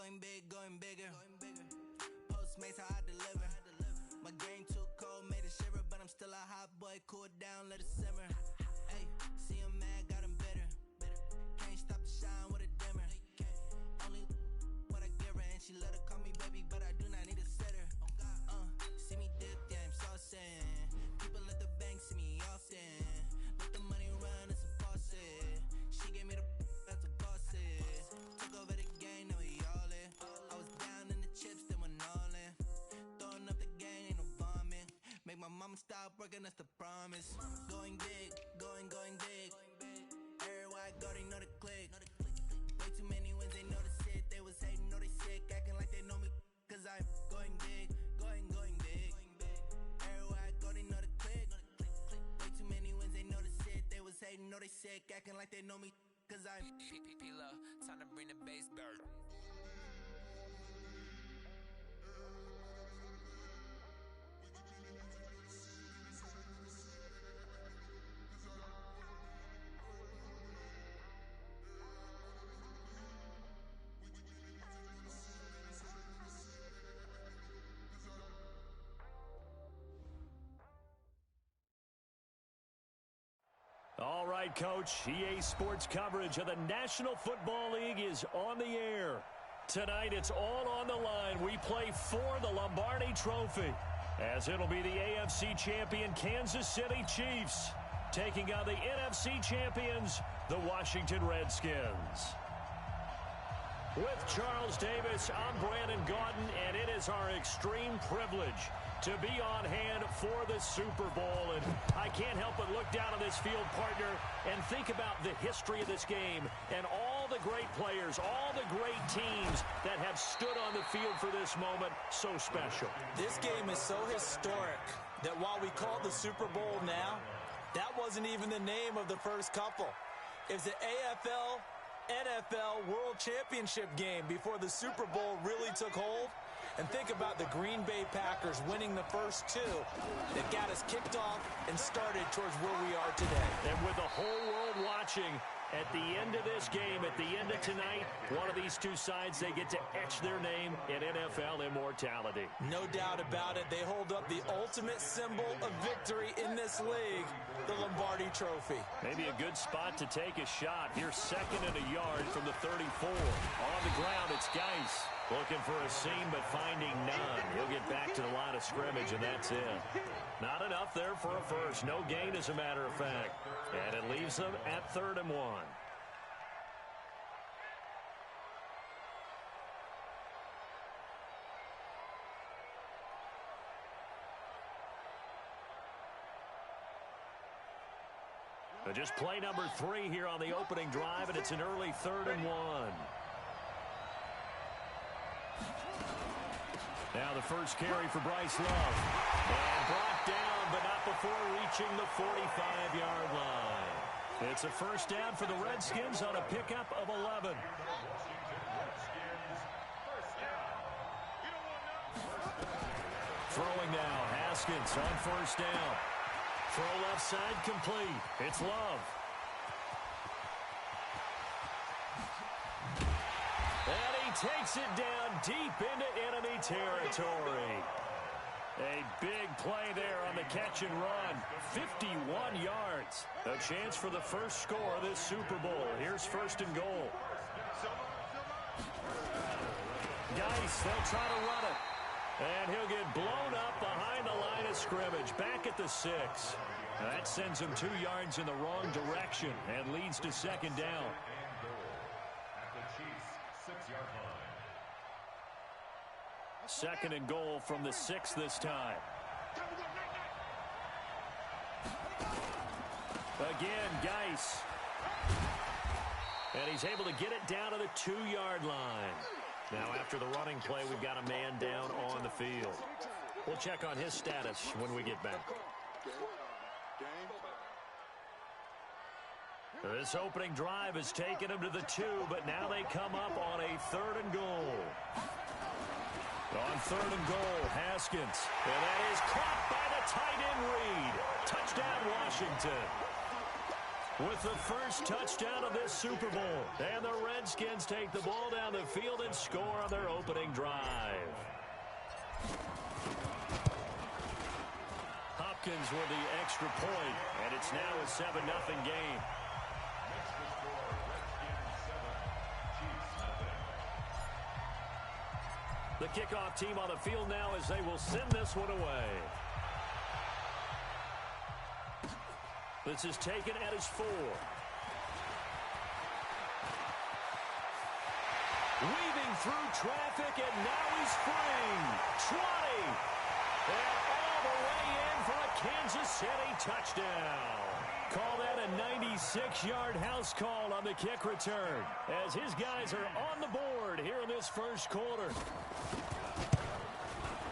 Going big, going bigger. Postmates how I deliver. My game too cold, made it shiver, but I'm still a hot boy. Cool it down, let it simmer. Hey, see him mad, got him bitter. Can't stop the shine with a dimmer. Only what I give her, and she let her call me baby, but I do not need a sitter. See me dip, yeah, I'm saucing. People at the bank see me often. Let the money run, it's a faucet. She gave me the that's a boss it. Took over the game, now we all in. I was down in the chips, then went all in. Throwing up the gang, ain't no bombing. Make my mama stop working, that's the promise. Going big, going big. Everywhere I go, they know the click. Way too many wins, they know the shit. They was hating, know they sick, acting like they know me. Cause I'm going big, going big. Everywhere I go, they know the click. Way too many wins, they know the shit. They was hating, know they sick, acting like they know me. Cause I'm P-P-P-Love, time to bring the bass back. All right, Coach. EA Sports coverage of the National Football League is on the air. Tonight, it's all on the line. We play for the Lombardi Trophy, as it'll be the AFC champion Kansas City Chiefs taking on the NFC champions, the Washington Redskins. With Charles Davis, I'm Brandon Gaudin, and it is our extreme privilege to be on hand for the Super Bowl. And I can't help but look down on this field, partner, and think about the history of this game and all the great players, all the great teams that have stood on the field for this moment. So special. This game is so historic that while we call it the Super Bowl now, that wasn't even the name of the first couple. It's the AFL NFL World Championship game before the Super Bowl really took hold. And think about the Green Bay Packers winning the first two that got us kicked off and started towards where we are today. And with the whole world watching, at the end of this game, at the end of tonight, one of these two sides, they get to etch their name in NFL immortality. No doubt about it. They hold up the ultimate symbol of victory in this league, the Lombardi Trophy. Maybe a good spot to take a shot. Here's second and a yard from the 34. On the ground, it's Geis. Looking for a seam, but finding none. He'll get back to the line of scrimmage, and that's it. Not enough there for a first. No gain, as a matter of fact. And it leaves them at 3rd and 1. Just play number 3 here on the opening drive, and it's an early 3rd and 1. Now the first carry for Bryce Love. And brought down, but not before reaching the 45-yard line. It's a first down for the Redskins on a pickup of 11. Throwing now, Haskins on first down. Throw left side complete. It's Love. And he takes it down deep into enemy territory. A big play there on the catch and run. 51 yards. A chance for the first score of this Super Bowl. Here's 1st and goal. Geis, they'll try to run it. And he'll get blown up behind the line of scrimmage. Back at the 6. That sends him 2 yards in the wrong direction and leads to 2nd down. At the Chiefs' 6-yard line. 2nd and goal from the 6 this time. Again, Geis. And he's able to get it down to the 2-yard line. Now, after the running play, we've got a man down on the field. We'll check on his status when we get back. This opening drive has taken him to the 2, but now they come up on a 3rd and goal. On 3rd and goal, Haskins. And that is caught by the tight end Reed. Touchdown, Washington. with the first touchdown of this Super Bowl. And the Redskins take the ball down the field and score on their opening drive. Hopkins with the extra point, and it's now a 7-0 game. The kickoff team on the field now as they will send this one away. This is taken at his 4. Weaving through traffic, and now he's free. 20. And all the way in for a Kansas City touchdown. Call that a 96-yard house call on the kick return, as his guys are on the board here in this first quarter.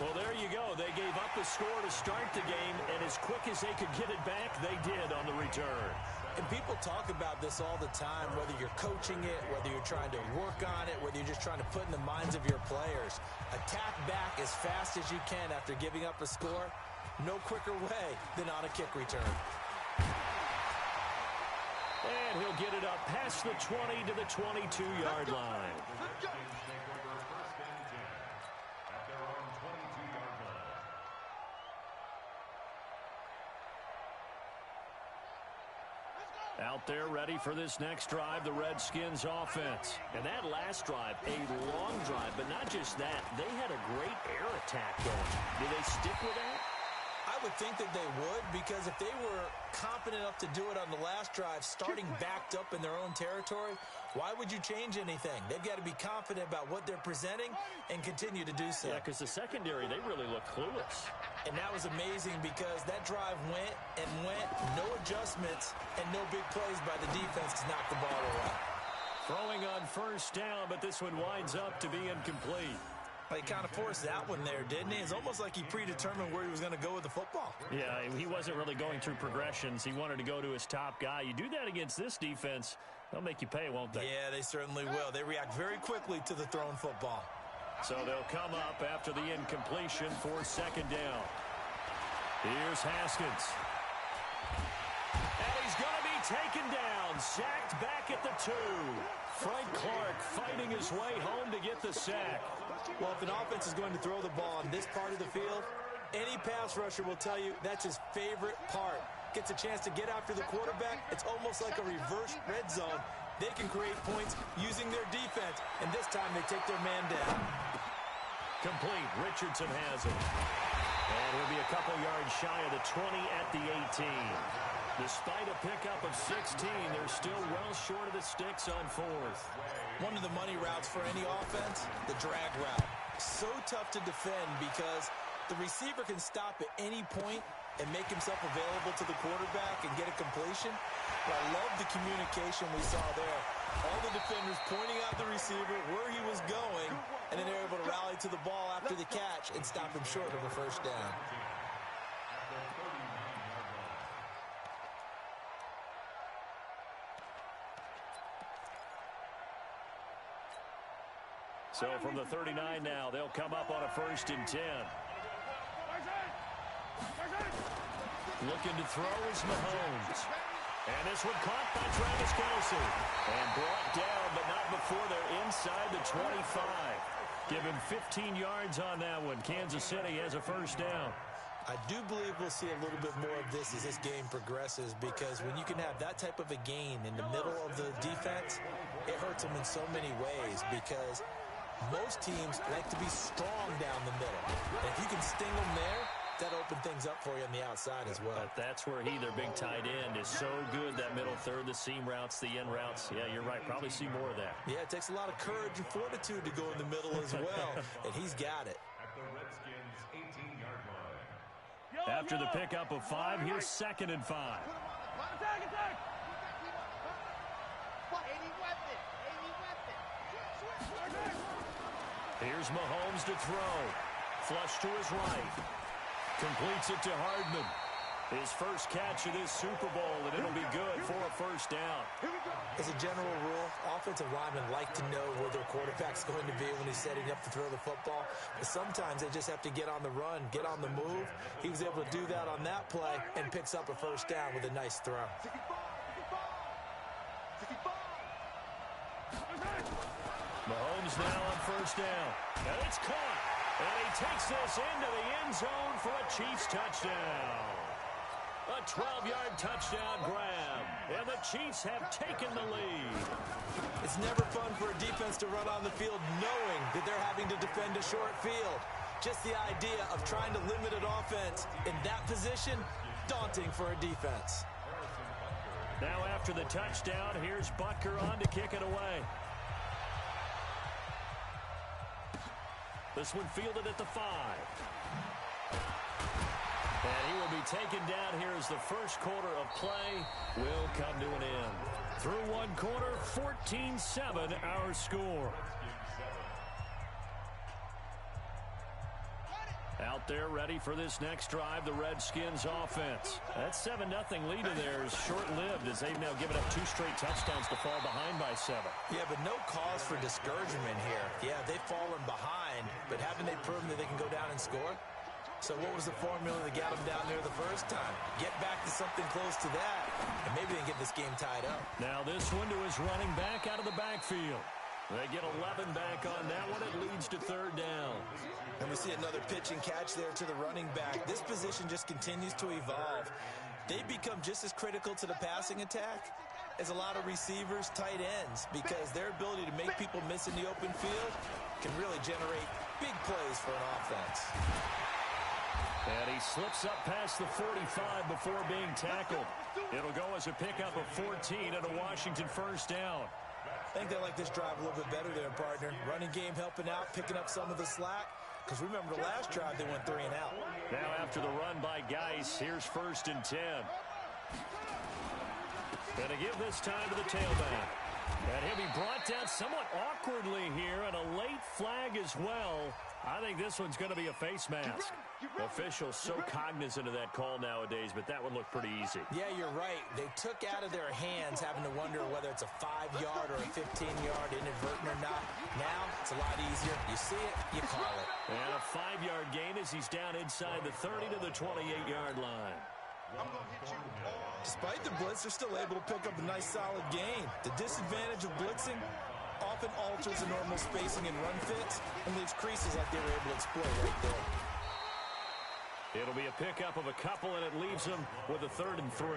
Well, there you go. They gave up the score to start the game, and as quick as they could get it back, they did on the return. And people talk about this all the time, whether you're coaching it, whether you're trying to work on it, whether you're just trying to put in the minds of your players. Attack back as fast as you can after giving up a score. No quicker way than on a kick return. And he'll get it up past the 20 to the 22-yard line. Out there ready for this next drive, the Redskins offense. And that last drive, a long drive, but not just that. They had a great air attack going. Do they stick with that? I would think that they would, because if they were confident enough to do it on the last drive, starting backed up in their own territory, why would you change anything? They've got to be confident about what they're presenting and continue to do so. Yeah, because the secondary, they really look clueless. And that was amazing because that drive went and went, no adjustments, and no big plays by the defense to knock the ball away. Throwing on first down, but this one winds up to be incomplete. He kind of forced that one there, didn't he? It's almost like he predetermined where he was going to go with the football. Yeah, he wasn't really going through progressions. He wanted to go to his top guy. You do that against this defense, they'll make you pay, won't they? Yeah, they certainly will. They react very quickly to the thrown football. So they'll come up after the incompletion for second down. Here's Haskins. And he's going to be taken down, sacked back at the 2. Frank Clark fighting his way home to get the sack. Well, if an offense is going to throw the ball on this part of the field, any pass rusher will tell you that's his favorite part. Gets a chance to get after the quarterback. It's almost like a reverse red zone. They can create points using their defense, and this time they take their man down. Complete. Richardson has it. And he'll be a couple yards shy of the 20 at the 18. Despite a pickup of 16, they're still well short of the sticks on 4th. One of the money routes for any offense, the drag route. So tough to defend because the receiver can stop at any point and make himself available to the quarterback and get a completion. But I love the communication we saw there. All the defenders pointing out the receiver, where he was going, and then they're able to rally to the ball after the catch and stop him short of a first down. So from the 39 now, they'll come up on a 1st and 10. Looking to throw is Mahomes. And this one caught by Travis Kelce. And brought down, but not before they're inside the 25. Give him 15 yards on that one. Kansas City has a first down. I do believe we'll see a little bit more of this as this game progresses, because when you can have that type of a gain in the middle of the defense, it hurts them in so many ways, because most teams like to be strong down the middle. And if you can sting them there, that opens things up for you on the outside as well. But that's where their big tight end, is so good, that middle third, the seam routes, the end routes. Yeah, you're right. Probably see more of that. Yeah, it takes a lot of courage and fortitude to go in the middle as well, and he's got it. At the Redskins' 18-yard line. After the pickup of 5, here's 2nd and 5. Here's Mahomes to throw. Flush to his right. Completes it to Hardman. His first catch of this Super Bowl, and it'll be good for a first down. As a general rule, offensive linemen like to know where their quarterback's going to be when he's setting up to throw the football. But sometimes they just have to get on the run, get on the move. He was able to do that on that play and picks up a first down with a nice throw. Mahomes now on first down. And it's caught. And he takes this into the end zone for a Chiefs touchdown. A 12-yard touchdown grab. And the Chiefs have taken the lead. It's never fun for a defense to run on the field knowing that they're having to defend a short field. Just the idea of trying to limit an offense in that position, daunting for a defense. Now after the touchdown, here's Butker on to kick it away. This one fielded at the 5. And he will be taken down here as the first quarter of play will come to an end. Through one quarter, 14-7 our score. Out there ready for this next drive, the Redskins offense. That 7-0 lead of theirs short-lived as they've now given up 2 straight touchdowns to fall behind by 7. Yeah, but no cause for discouragement here. Yeah, they've fallen behind, but haven't they proven that they can go down and score? So what was the formula that got them down there the first time? Get back to something close to that, and maybe they can get this game tied up. Now this one to his running back out of the backfield. They get 11 back on that one. It leads to third down. And we see another pitch and catch there to the running back. This position just continues to evolve. They become just as critical to the passing attack as a lot of receivers, tight ends, because their ability to make people miss in the open field can really generate big plays for an offense. And he slips up past the 45 before being tackled. It'll go as a pickup of 14 and a Washington first down. I think they like this drive a little bit better there, partner. Running game helping out, picking up some of the slack. Because remember the last drive, they went 3 and out. Now after the run by Geis, here's first and 10. And to give this time to the tailback. And he'll be brought down somewhat awkwardly here, and a late flag as well. I think this one's going to be a face mask. Officials so cognizant of that call nowadays, but that one looked pretty easy. Yeah, you're right. They took out of their hands having to wonder whether it's a 5-yard or a 15-yard inadvertent or not. Now, it's a lot easier. You see it, you call it. And a 5-yard gain as he's down inside the 30 to the 28-yard line. Despite the blitz, they're still able to pick up a nice solid gain. The disadvantage of blitzing often alters the normal spacing and run fits and leaves creases like they were able to exploit right there. It'll be a pickup of a couple, and it leaves them with a 3rd and 3.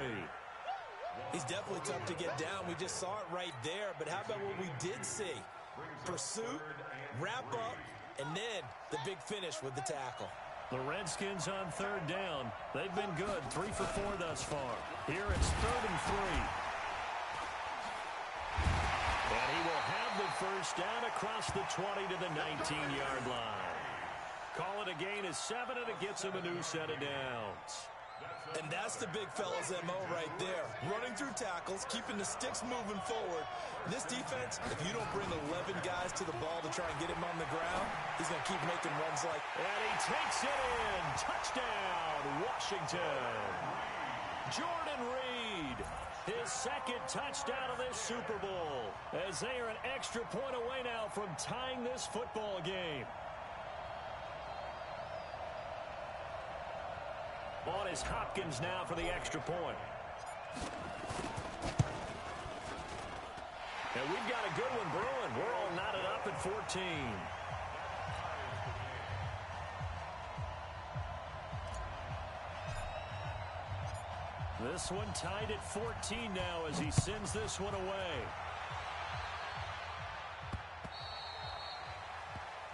He's definitely tough to get down. We just saw it right there, but how about what we did see? Pursuit, wrap up, and then the big finish with the tackle. The Redskins on 3rd down. They've been good, 3 for 4 thus far. Here it's 3rd and 3. And he will have the first down across the 20 to the 19-yard line. Call it a gain of 7, and it gets him a new set of downs. And that's the big fella's MO right there. Running through tackles, keeping the sticks moving forward. This defense, if you don't bring 11 guys to the ball to try and get him on the ground, he's going to keep making runs like... And he takes it in. Touchdown, Washington. Jordan Reed, his 2nd touchdown of this Super Bowl, as they are an extra point away now from tying this football game. On is Hopkins now for the extra point. And we've got a good one brewing. We're all knotted up at 14. This one tied at 14 now as he sends this one away.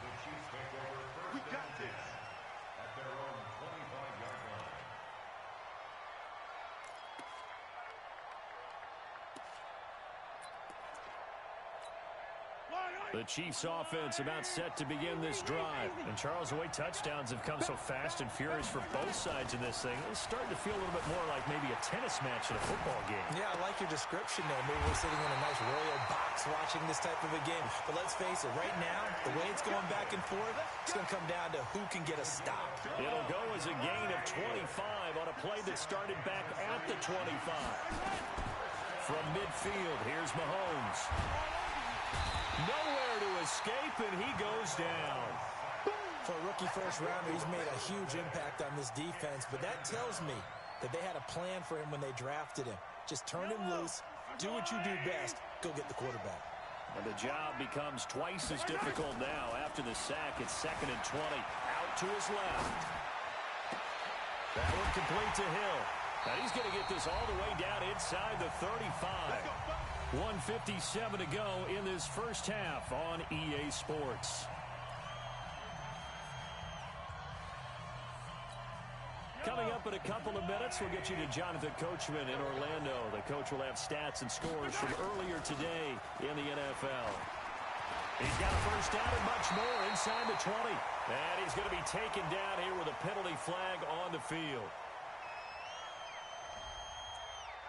The Chiefs take over first and 10 at their own 25-yard line. The Chiefs offense about set to begin this drive. And Charles, the way touchdowns have come so fast and furious for both sides in this thing, it's starting to feel a little bit more like maybe a tennis match in a football game. Yeah, I like your description there. Maybe we're sitting in a nice royal box watching this type of a game. But let's face it, right now, the way it's going back and forth, it's going to come down to who can get a stop. It'll go as a gain of 25 on a play that started back at the 25. From midfield, here's Mahomes. Nowhere to escape, and he goes down. For a rookie first-rounder, he's made a huge impact on this defense, but that tells me that they had a plan for him when they drafted him. Just turn him loose, Do what you do best. Go get the quarterback. And the job becomes twice as difficult now. After the sack, it's 2nd and 20. Out to his left. That one complete to Hill. Now he's going to get this all the way down inside the 35. 1:57 to go in this first half on EA Sports. Coming up in a couple of minutes, we'll get you to Jonathan Coachman in Orlando. The coach will have stats and scores from earlier today in the NFL. He's got a first down and much more inside the 20. And he's going to be taken down here with a penalty flag on the field.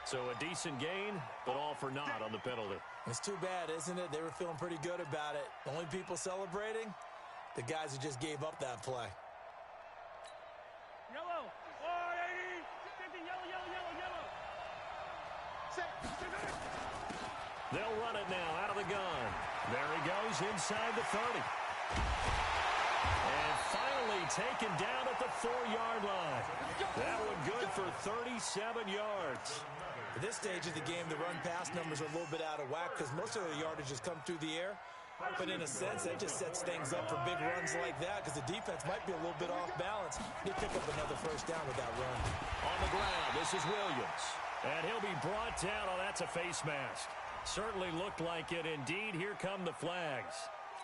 So a decent gain, but all for naught on the penalty. It's too bad, isn't it? They were feeling pretty good about it. The only people celebrating, the guys who just gave up that play. Yellow. 480. 50, yellow. They'll run it now out of the gun. There he goes inside the 30. And finally taken down at the 4-yard line. That one good for 37 yards. At this stage of the game, the run-pass numbers are a little bit out of whack because most of the yardage has come through the air. But in a sense, that just sets things up for big runs like that because the defense might be a little bit off balance. They pick up another first down with that run. On the ground, this is Williams. And he'll be brought down. Oh, that's a face mask. Certainly looked like it. Indeed, here come the flags.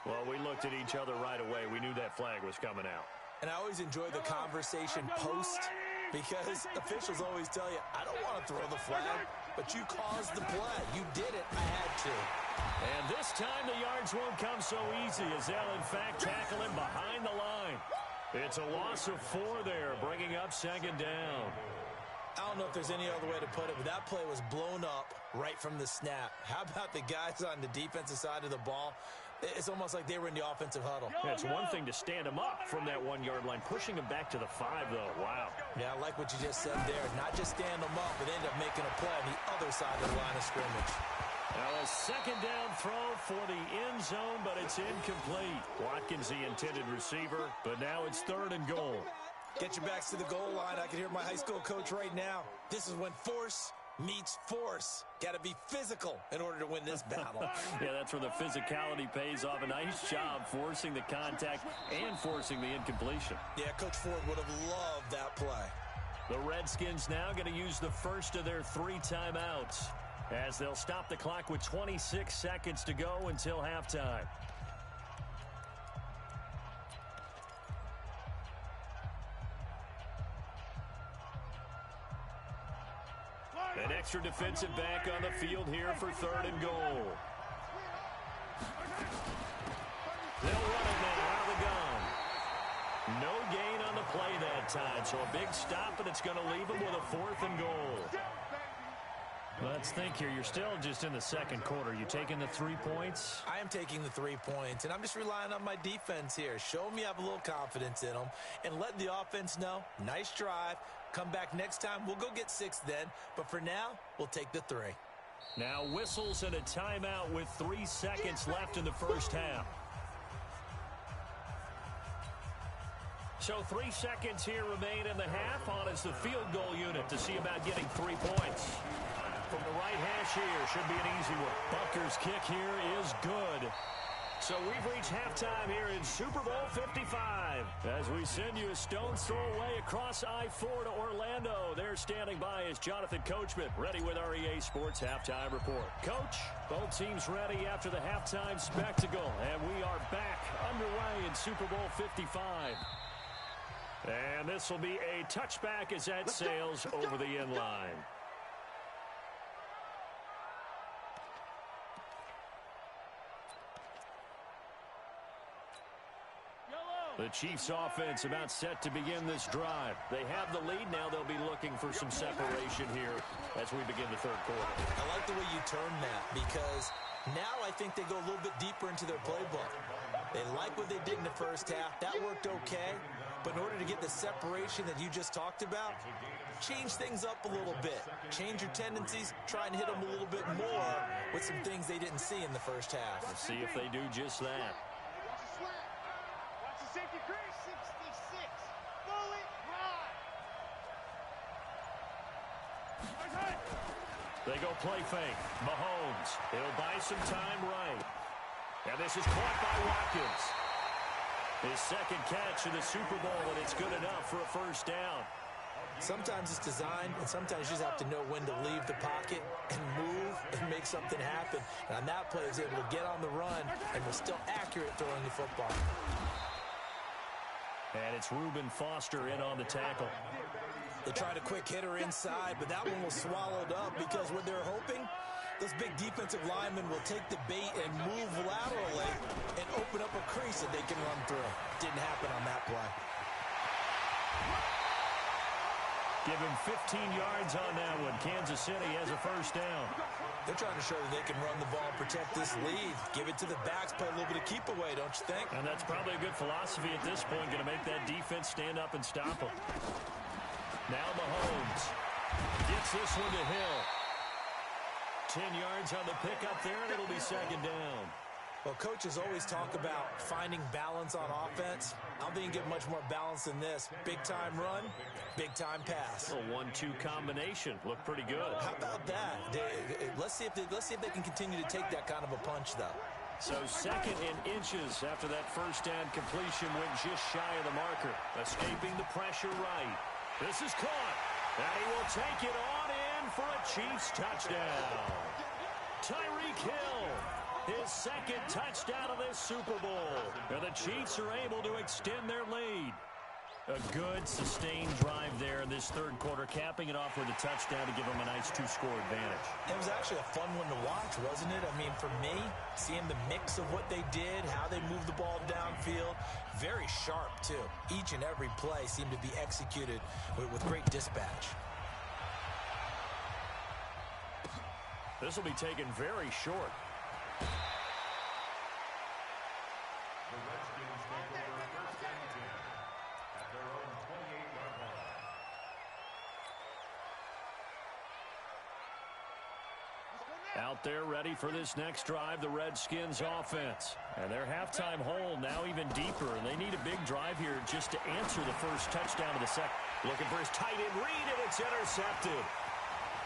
Well, we looked at each other right away. We knew that flag was coming out. And I always enjoy the conversation post because officials always tell you, I don't want to throw the flag, but you caused the play. You did it. I had to. And this time the yards won't come so easy as they'll, in fact, tackle him behind the line. It's a loss of 4 there, bringing up 2nd down. I don't know if there's any other way to put it, but that play was blown up right from the snap. How about the guys on the defensive side of the ball? It's almost like they were in the offensive huddle. Yeah, it's one thing to stand him up from that 1-yard line. Pushing him back to the 5, though. Wow. Yeah, I like what you just said there. Not just stand them up, but end up making a play on the other side of the line of scrimmage. Now a 2nd down throw for the end zone, but it's incomplete. Watkins the intended receiver, but now it's 3rd and goal. Get your backs to the goal line. I can hear my high school coach right now. This is when force meets force. Got to be physical in order to win this battle. Yeah, that's where the physicality pays off. A nice job forcing the contact and forcing the incompletion. Yeah, Coach Ford would have loved that play. The Redskins now going to use the first of their 3 timeouts as they'll stop the clock with 26 seconds to go until halftime. An extra defensive back on the field here for 3rd and goal. They'll run it now out of the gun. No gain on the play that time, so a big stop, and it's going to leave them with a 4th and goal. Let's think here. You're still just in the 2nd quarter. You taking the 3 points? I am taking the 3 points, and I'm just relying on my defense here. Show me I have a little confidence in them, and let the offense know, nice drive. Come back next time. We'll go get 6 then. But for now, we'll take the 3. Now whistles and a timeout with 3 seconds left in the first half. So 3 seconds here remain in the half. On is the field goal unit to see about getting 3 points. From the right hash here, should be an easy one. Butker's kick here is good. So we've reached halftime here in Super Bowl 55. As we send you a stone's throw away across I-4 to Orlando. There standing by is Jonathan Coachman, ready with our EA Sports Halftime Report. Coach, both teams ready after the halftime spectacle. And we are back underway in Super Bowl 55. And this will be a touchback as that sails over the end line. The Chiefs offense about set to begin this drive. They have the lead. Now they'll be looking for some separation here as we begin the 3rd quarter. I like the way you turn that because now I think they go a little bit deeper into their playbook. They like what they did in the first half. That worked okay. But in order to get the separation that you just talked about, change things up a little bit. Change your tendencies. Try and hit them a little bit more with some things they didn't see in the first half. Let's see if they do just that. Safety crease. 66. Bullet ride. They go play fake. Mahomes. He'll buy some time right. And this is caught by Watkins. His second catch in the Super Bowl, and it's good enough for a first down. Sometimes it's designed, and sometimes you just have to know when to leave the pocket and move and make something happen. And on that play, he was able to get on the run and was still accurate throwing the football. And it's Reuben Foster in on the tackle. They tried a quick hitter inside, but that one was swallowed up because what they're hoping, those big defensive linemen will take the bait and move laterally and open up a crease that they can run through. Didn't happen on that play. Give him 15 yards on that one. Kansas City has a first down. They're trying to show that they can run the ball and protect this lead. Give it to the backs, play a little bit of keep away, don't you think? And that's probably a good philosophy at this point, going to make that defense stand up and stop them. Now Mahomes gets this one to Hill. 10 yards on the pickup there, and it'll be second down. Well, coaches always talk about finding balance on offense. I don't think you get much more balance than this. Big-time run, big-time pass. A 1-2 combination. Looked pretty good. How about that? Let's see if they can continue to take that kind of a punch, though. So second and inches after that first down completion went just shy of the marker. Escaping the pressure right. This is caught. And he will take it on in for a Chiefs touchdown. Tyreek Hill. His second touchdown of this Super Bowl. And the Chiefs are able to extend their lead. A good, sustained drive there in this third quarter, capping it off with a touchdown to give them a nice two-score advantage. It was actually a fun one to watch, wasn't it? I mean, for me, seeing the mix of what they did, how they moved the ball downfield, very sharp, too. Each and every play seemed to be executed with great dispatch. This will be taken very short. The Redskins take over first and 10 at their own 28-yard line. Out there ready for this next drive, the Redskins offense. And their halftime hole now even deeper, and they need a big drive here just to answer the first touchdown of the second. Looking for his tight end read, and it's intercepted.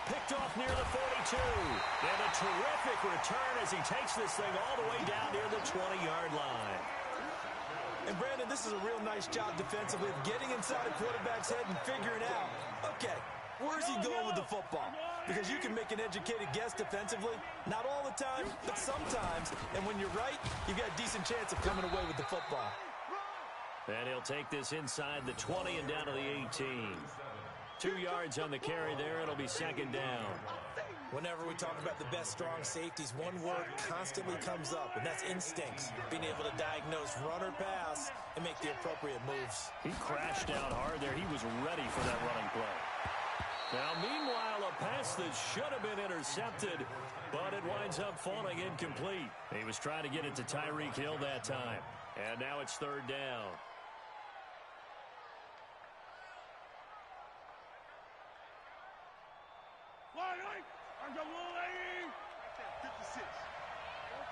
Picked off near the 42. And a terrific return as he takes this thing all the way down near the 20-yard line. And, Brandon, this is a real nice job defensively of getting inside a quarterback's head and figuring out, okay, where's he going with the football? Because you can make an educated guess defensively. Not all the time, but sometimes. And when you're right, you've got a decent chance of coming away with the football. And he'll take this inside the 20 and down to the 18. 2 yards on the carry there. It'll be second down. Whenever we talk about the best strong safeties, one word constantly comes up, and that's instincts. Being able to diagnose run or pass and make the appropriate moves. He crashed out hard there. He was ready for that running play. Now, meanwhile, a pass that should have been intercepted, but it winds up falling incomplete. He was trying to get it to Tyreek Hill that time. And now it's third down.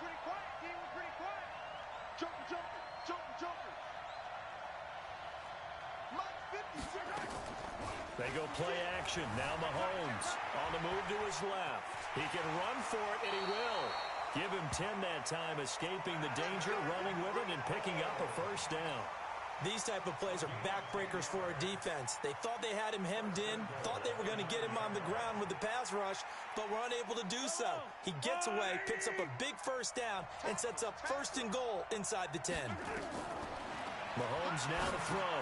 Pretty quiet, team. We're pretty quiet. Jumper. Mike 56. They go play action. Now Mahomes on the move to his left. He can run for it, and he will. Give him 10 that time, escaping the danger, running with it, and picking up a first down. These type of plays are backbreakers for a defense. They thought they had him hemmed in, thought they were going to get him on the ground with the pass rush, but were unable to do so. He gets away, picks up a big first down, and sets up first and goal inside the 10. Mahomes now to throw.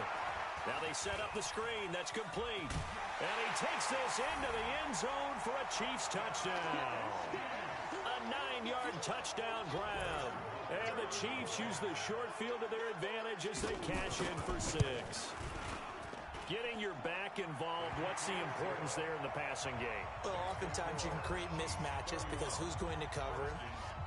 Now they set up the screen. That's complete. And he takes this into the end zone for a Chiefs touchdown. A 9-yard touchdown grab. And the Chiefs use the short field to their advantage as they cash in for 6. Getting your back involved, what's the importance there in the passing game? Well, oftentimes you can create mismatches because who's going to cover him?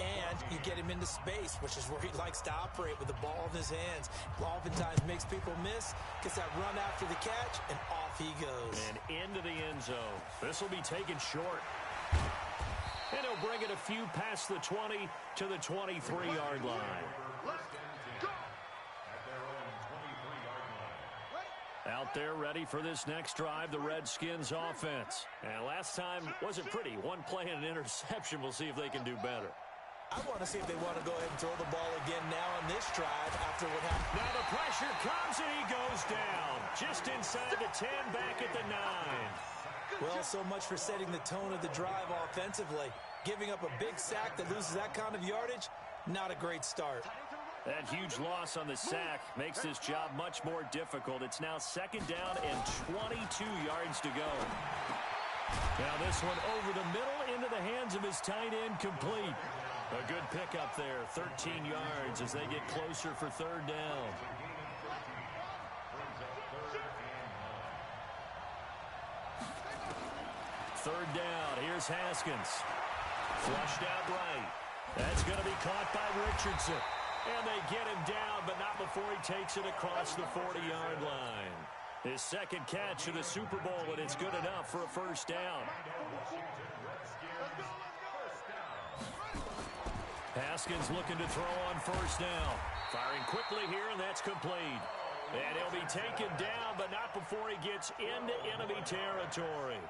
And you get him into space, which is where he likes to operate with the ball in his hands. Oftentimes makes people miss, gets that run after the catch, and off he goes. And into the end zone. This will be taken short. And he'll bring it a few past the 20 to the 23-yard line. Let's go. At their own 23-yard line. Out there ready for this next drive, the Redskins offense. And last time wasn't pretty. One play and an interception. We'll see if they can do better. I want to see if they want to go ahead and throw the ball again now on this drive after what happened. Now the pressure comes and he goes down. Just inside the 10, back at the 9. Well, so much for setting the tone of the drive offensively. Giving up a big sack that loses that kind of yardage, not a great start. That huge loss on the sack makes this job much more difficult. It's now 2nd down and 22 yards to go. Now this one over the middle into the hands of his tight end, complete. A good pickup there, 13 yards as they get closer for 3rd down. Third down, here's Haskins. Flushed out right. That's going to be caught by Richardson. And they get him down, but not before he takes it across the 40-yard line. His 2nd catch of the Super Bowl, and it's good enough for a 1st down. Haskins looking to throw on 1st down. Firing quickly here, and that's complete. And he'll be taken down, but not before he gets into enemy territory.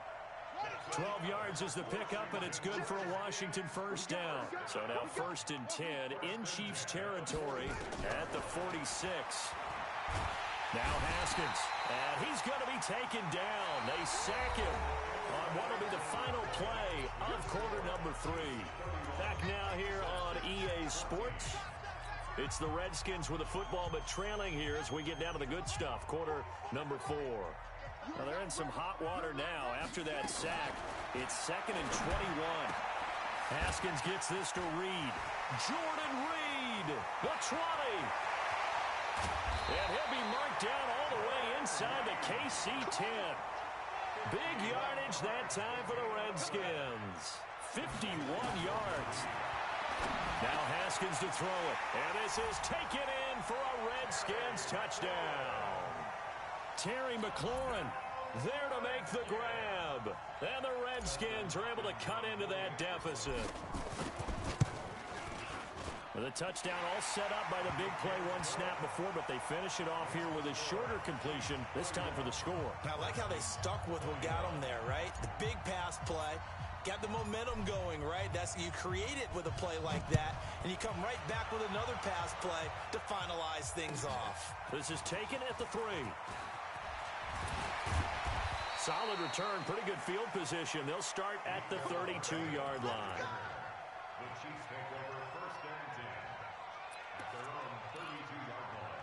12 yards is the pickup, and it's good for a Washington 1st down. So now 1st and 10 in Chiefs territory at the 46. Now Haskins, and he's going to be taken down. They sack him on what will be the final play of quarter number 3. Back now here on EA Sports. It's the Redskins with the football, but trailing here as we get down to the good stuff. Quarter number 4. Well, they're in some hot water now. After that sack, it's 2nd and 21. Haskins gets this to Reed. Jordan Reed, the 20. And he'll be marked down all the way inside the KC 10. Big yardage that time for the Redskins. 51 yards. Now Haskins to throw it. And this is taken in for a Redskins touchdown. Terry McLaurin there to make the grab. And the Redskins are able to cut into that deficit. The touchdown all set up by the big play one snap before, but they finish it off here with a shorter completion, this time for the score. I like how they stuck with what got them there, right? The big pass play. Got the momentum going, right? You create it with a play like that, and you come right back with another pass play to finalize things off. This is taken at the 3. Solid return, pretty good field position. They'll start at the 32-yard line. The Chiefs take over 1st and 10 at their own 32-yard line.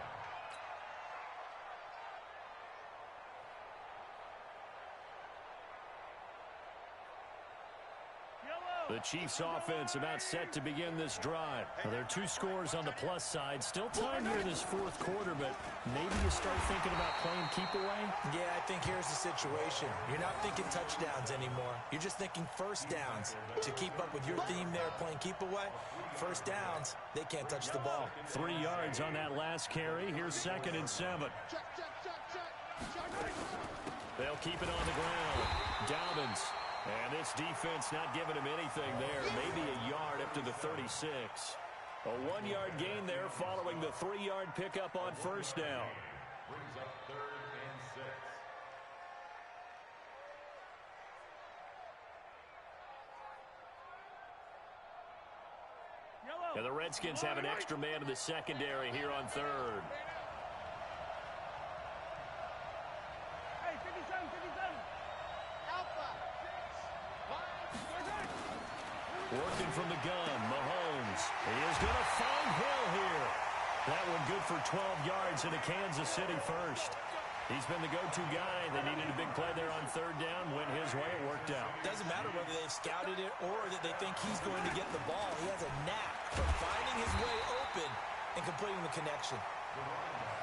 The Chiefs offense about set to begin this drive. Well, there are 2 scores on the plus side. Still time here in this 4th quarter, but maybe you start thinking about playing keep away? Yeah, I think here's the situation. You're not thinking touchdowns anymore. You're just thinking 1st downs. To keep up with your theme there, playing keep away, 1st downs, they can't touch the ball. 3 yards on that last carry. Here's 2nd and 7. They'll keep it on the ground. Dobbins. And this defense not giving him anything there. Maybe a yard up to the 36. A 1-yard gain there following the 3-yard pickup on 1st down. Brings up 3rd and 6. And the Redskins have an extra man in the secondary here on 3rd. Working from the gun, Mahomes. He is going to find Hill here. That one good for 12 yards into Kansas City 1st. He's been the go-to guy. They needed a big play there on 3rd down. Went his way. It worked out. Doesn't matter whether they've scouted it or that they think he's going to get the ball. He has a knack for finding his way open and completing the connection.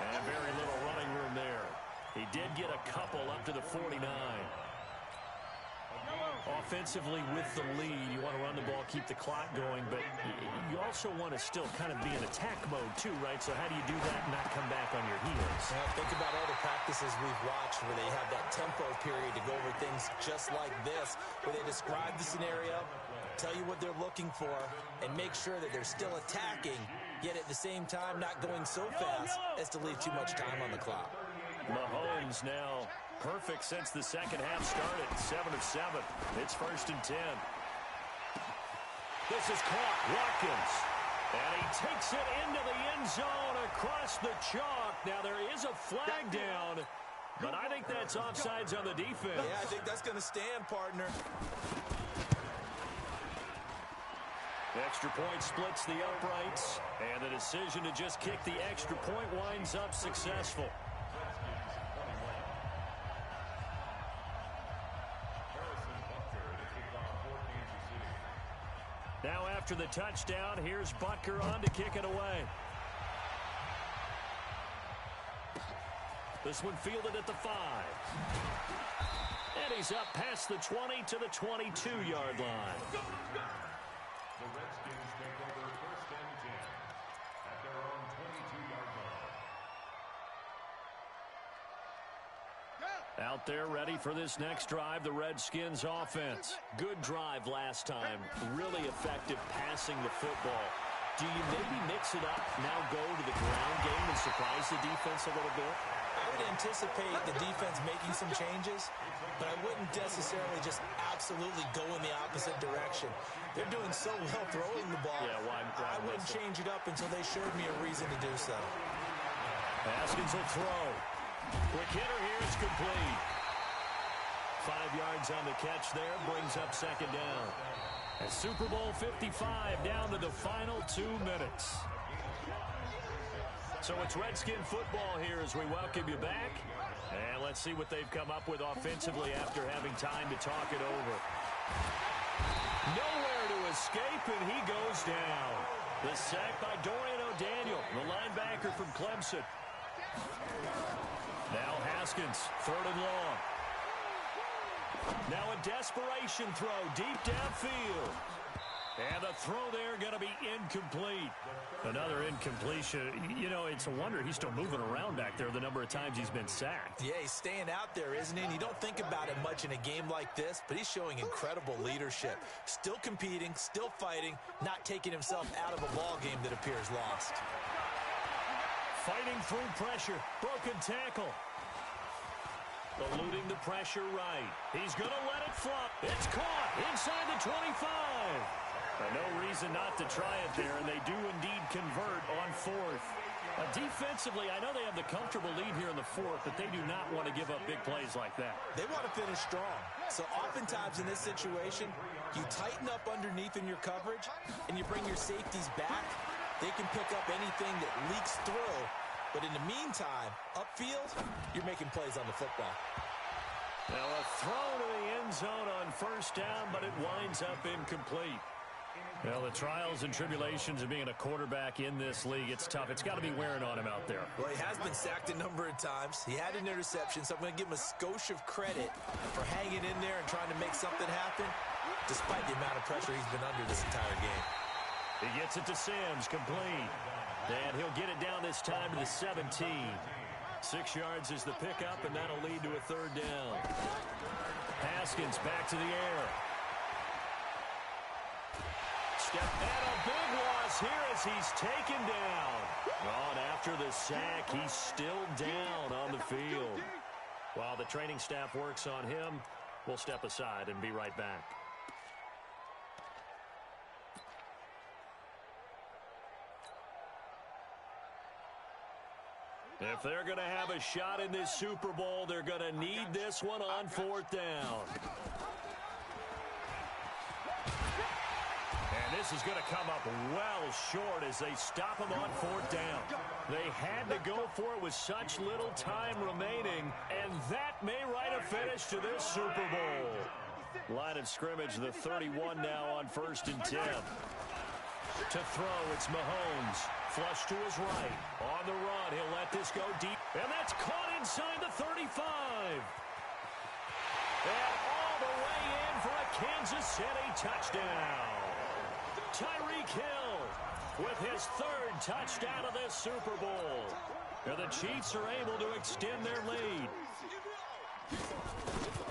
And very little running room there. He did get a couple up to the 49. Offensively with the lead, you want to run the ball, keep the clock going, but you also want to still kind of be in attack mode too, right? So how do you do that and not come back on your heels? Well, think about all the practices we've watched where they have that tempo period to go over things just like this, where they describe the scenario, tell you what they're looking for, and make sure that they're still attacking, yet at the same time not going so fast as to leave too much time on the clock. Mahomes now perfect since the second half started. 7 of 7. It's 1st and 10. This is caught. Watkins. And he takes it into the end zone across the chalk. Now there is a flag down, but I think that's offsides on the defense. Yeah, I think that's going to stand, partner. Extra point splits the uprights, and the decision to just kick the extra point winds up successful. Now after the touchdown, here's Butker on to kick it away. This one fielded at the 5. And he's up past the 20 to the 22-yard line. The Redskins take over 1st and 10 at their own 22-yard line. Out there ready for this next drive, the Redskins offense. Good drive last time. Really effective passing the football. Do you maybe mix it up, now go to the ground game and surprise the defense a little bit? I would anticipate the defense making some changes, but I wouldn't necessarily just absolutely go in the opposite direction. They're doing so well throwing the ball. Yeah, I wouldn't change it up until they showed me a reason to do so. Haskins will throw. Quick hitter here, it's complete. 5 yards on the catch there, brings up 2nd down. And Super Bowl 55 down to the final 2 minutes. So it's Redskin football here as we welcome you back. And let's see what they've come up with offensively after having time to talk it over. Nowhere to escape, and he goes down. The sack by Dorian O'Daniel, the linebacker from Clemson. Now Haskins, 3rd and long. Now a desperation throw deep downfield. And the throw there going to be incomplete. Another incompletion. You know, it's a wonder he's still moving around back there the number of times he's been sacked. Yeah, he's staying out there, isn't he? And you don't think about it much in a game like this, but he's showing incredible leadership. Still competing, still fighting, not taking himself out of a ball game that appears lost. Fighting through pressure. Broken tackle. Eluding the pressure right. He's going to let it flop. It's caught inside the 25. No reason not to try it there, and they do indeed convert on 4th. Defensively, I know they have the comfortable lead here in the 4th, but they do not want to give up big plays like that. They want to finish strong. So oftentimes in this situation, you tighten up underneath in your coverage, and you bring your safeties back. They can pick up anything that leaks through. But in the meantime, upfield, you're making plays on the football. Now a throw to the end zone on 1st down, but it winds up incomplete. Well, the trials and tribulations of being a quarterback in this league, it's tough. It's got to be wearing on him out there. Well, he has been sacked a number of times. He had an interception, so I'm going to give him a skosh of credit for hanging in there and trying to make something happen, despite the amount of pressure he's been under this entire game. He gets it to Sims, complete. And he'll get it down this time to the 17. 6 yards is the pickup, and that'll lead to a 3rd down. Haskins back to the air. And a big loss here as he's taken down. On after the sack, he's still down on the field. While the training staff works on him, we'll step aside and be right back. If they're going to have a shot in this Super Bowl, they're going to need this one on 4th down. And this is going to come up well short as they stop him on 4th down. They had to go for it with such little time remaining, and that may write a finish to this Super Bowl. Line of scrimmage, the 31 now on 1st and 10. To throw, it's Mahomes. Flush to his right. On the run, he'll let this go deep. And that's caught inside the 35. And all the way in for a Kansas City touchdown. Tyreek Hill with his 3rd touchdown of this Super Bowl. And the Chiefs are able to extend their lead.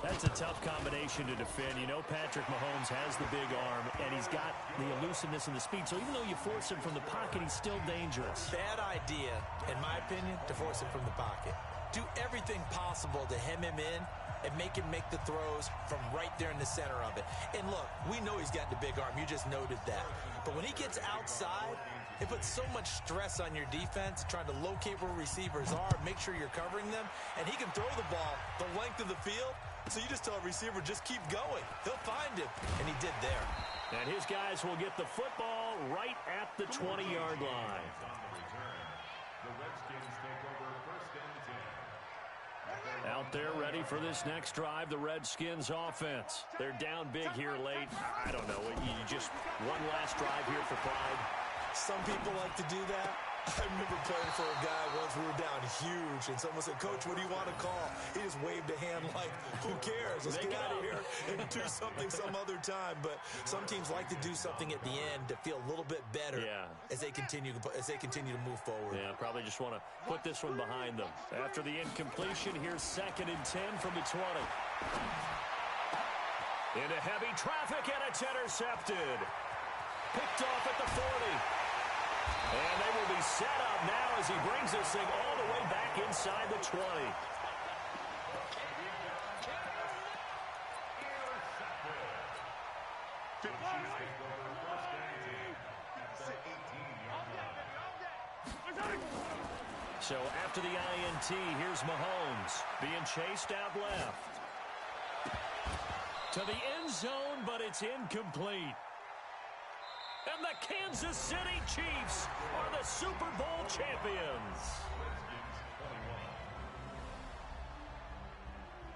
That's a tough combination to defend. You know Patrick Mahomes has the big arm, and he's got the elusiveness and the speed. So even though you force him from the pocket, he's still dangerous. Bad idea, in my opinion, to force him from the pocket. do everything possible to hem him in and make him make the throws from right there in the center of it. And look, we know he's got the big arm. You just noted that. But when he gets outside, it puts so much stress on your defense, trying to locate where receivers are, make sure you're covering them, and he can throw the ball the length of the field. So you just tell a receiver, just keep going. He'll find him, and he did there. And his guys will get the football right at the 20-yard line. The Redskins take over first and 10. Out there ready for this next drive, the Redskins offense. They're down big here late. I don't know. You just one last drive here for pride. Some people like to do that. I remember playing for a guy once. We were down huge, and someone said, "Coach, what do you want to call?" He just waved a hand like, who cares? Let's get out of here and do something some other time. But some teams like to do something at the end to feel a little bit better as they continue to move forward. Yeah, probably just want to put this one behind them. After the incompletion, here's 2nd and 10 from the 20. Into heavy traffic, and it's intercepted. Picked off at the 40. And they will be set up now as he brings this thing all the way back inside the 20. So after the INT, here's Mahomes being chased out left. To the end zone, but it's incomplete. And the Kansas City Chiefs are the Super Bowl champions.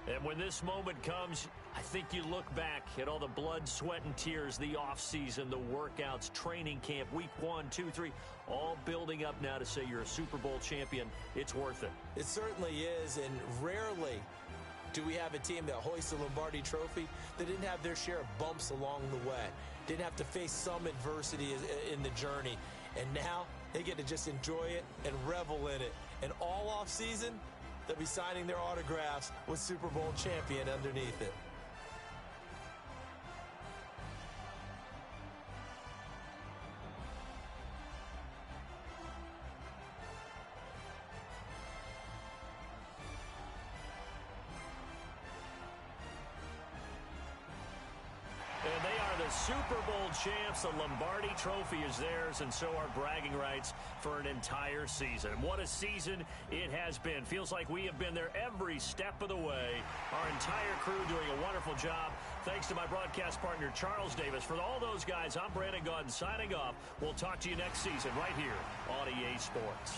And when this moment comes, I think you look back at all the blood, sweat, and tears, the offseason, the workouts, training camp, week 1, 2, 3, all building up now to say you're a Super Bowl champion. It's worth it. It certainly is, and rarely do we have a team that hoists the Lombardi Trophy that didn't have their share of bumps along the way, didn't have to face some adversity in the journey, and now they get to just enjoy it and revel in it. And all offseason, they'll be signing their autographs with Super Bowl champion underneath it. And they are the Super Bowl champs. The Lombardi Trophy is theirs, and so are bragging rights for an entire season. What a season it has been. Feels like we have been there every step of the way. Our entire crew doing a wonderful job. Thanks to my broadcast partner, Charles Davis. For all those guys, I'm Brandon Gaudin signing off. We'll talk to you next season right here on EA Sports.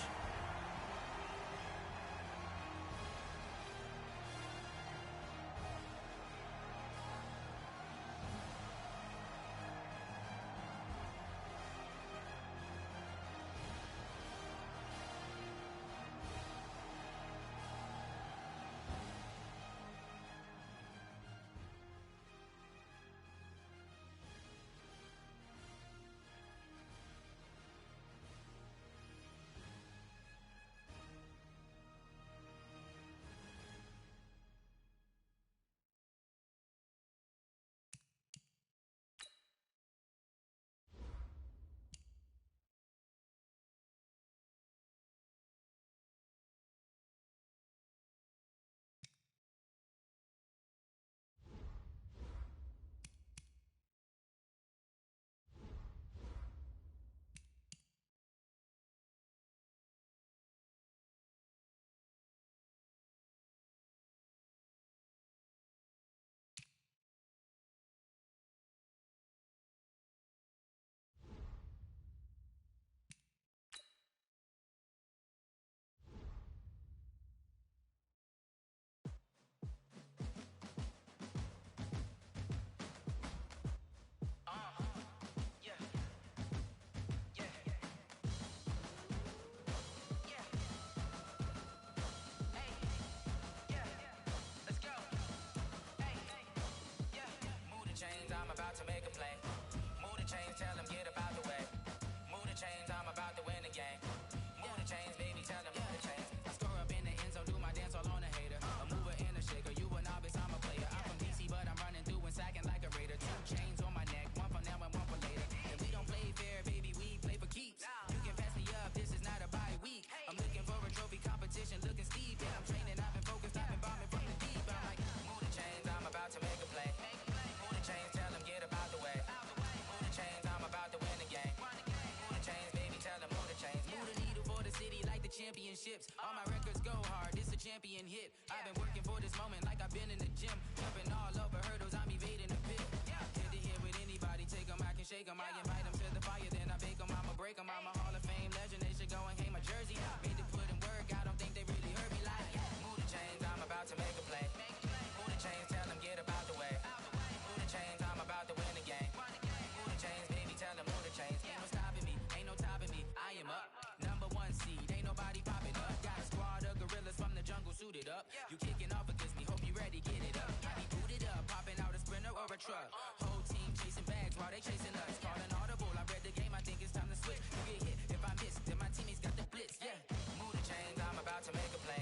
truck. Whole team chasing bags while they chasing us. Calling audible, I read the game, I think it's time to switch. You get hit, if I miss, then my teammates got the blitz, yeah. Move the chains, I'm about to make a play.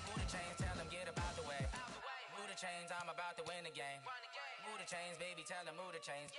Move the chains, tell them get about the way. Move the chains, I'm about to win the game. Move the chains, baby, tell them move the chains.